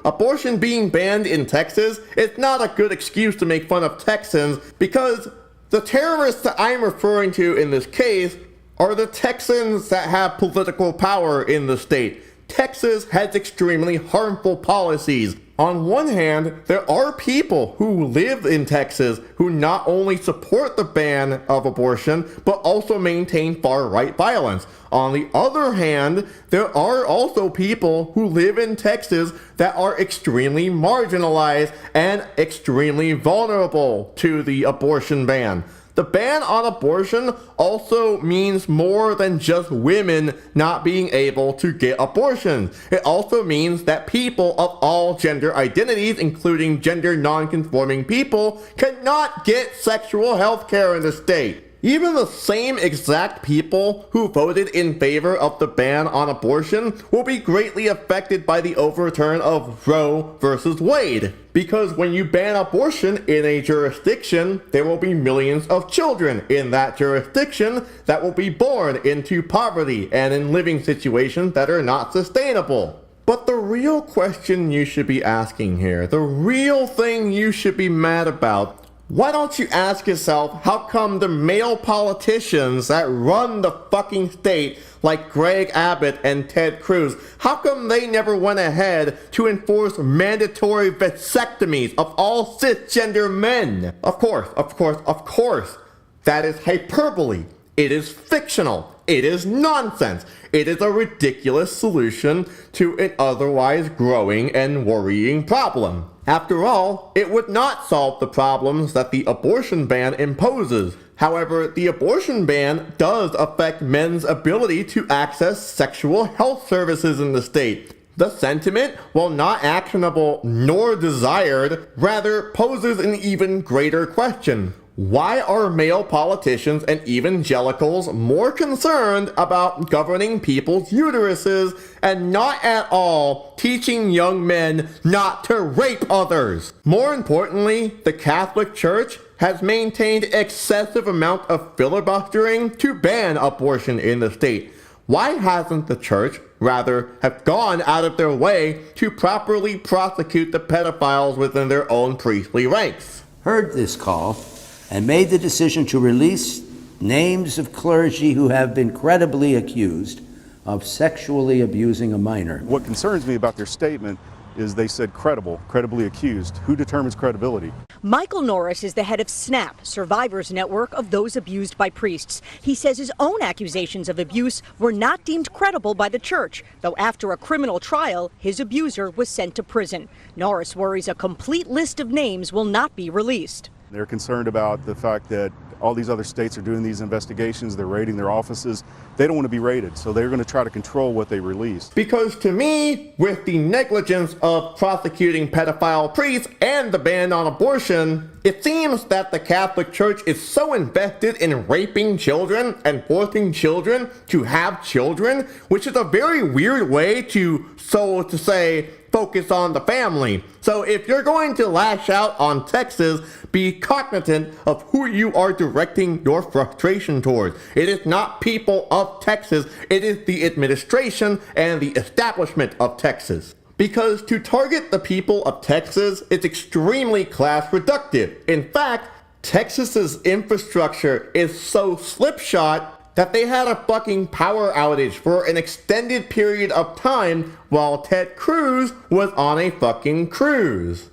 Abortion being banned in Texas is not a good excuse to make fun of Texans, because the terrorists that I'm referring to in this case are the Texans that have political power in the state. Texas has extremely harmful policies. On one hand, there are people who live in Texas who not only support the ban of abortion, but also maintain far-right violence. On the other hand, there are also people who live in Texas that are extremely marginalized and extremely vulnerable to the abortion ban. The ban on abortion also means more than just women not being able to get abortions. It also means that people of all gender identities, including gender non-conforming people, cannot get sexual health care in the state. Even the same exact people who voted in favor of the ban on abortion will be greatly affected by the overturn of Roe versus Wade. Because when you ban abortion in a jurisdiction, there will be millions of children in that jurisdiction that will be born into poverty and in living situations that are not sustainable. But the real question you should be asking here, the real thing you should be mad about, why don't you ask yourself, how come the male politicians that run the fucking state, like Greg Abbott and Ted Cruz, how come they never went ahead to enforce mandatory vasectomies of all cisgender men? Of course. That is hyperbole. It is fictional. It is nonsense. It is a ridiculous solution to an otherwise growing and worrying problem. After all, it would not solve the problems that the abortion ban imposes. However, the abortion ban does affect men's ability to access sexual health services in the state. The sentiment, while not actionable nor desired, rather poses an even greater question. Why are male politicians and evangelicals more concerned about governing people's uteruses and not at all teaching young men not to rape others? More importantly, the Catholic Church has maintained excessive amount of filibustering to ban abortion in the state. Why hasn't the church rather have gone out of their way to properly prosecute the pedophiles within their own priestly ranks? Heard this call and made the decision to release names of clergy who have been credibly accused of sexually abusing a minor. What concerns me about their statement is they said credibly accused. Who determines credibility? Michael Norris is the head of SNAP, Survivors Network of Those Abused by Priests. He says his own accusations of abuse were not deemed credible by the church, though after a criminal trial, his abuser was sent to prison. Norris worries a complete list of names will not be released. They're concerned about the fact that all these other states are doing these investigations, they're raiding their offices. They don't want to be raided, so they're going to try to control what they release. Because to me, with the negligence of prosecuting pedophile priests and the ban on abortion, it seems that the Catholic Church is so invested in raping children and forcing children to have children, which is a very weird way to, so to say, focus on the family. So if you're going to lash out on Texas, be cognizant of who you are directing your frustration towards. It is not people of Texas, it is the administration and the establishment of Texas. Because to target the people of Texas is extremely class reductive. In fact, Texas's infrastructure is so slipshod that they had a fucking power outage for an extended period of time while Ted Cruz was on a fucking cruise.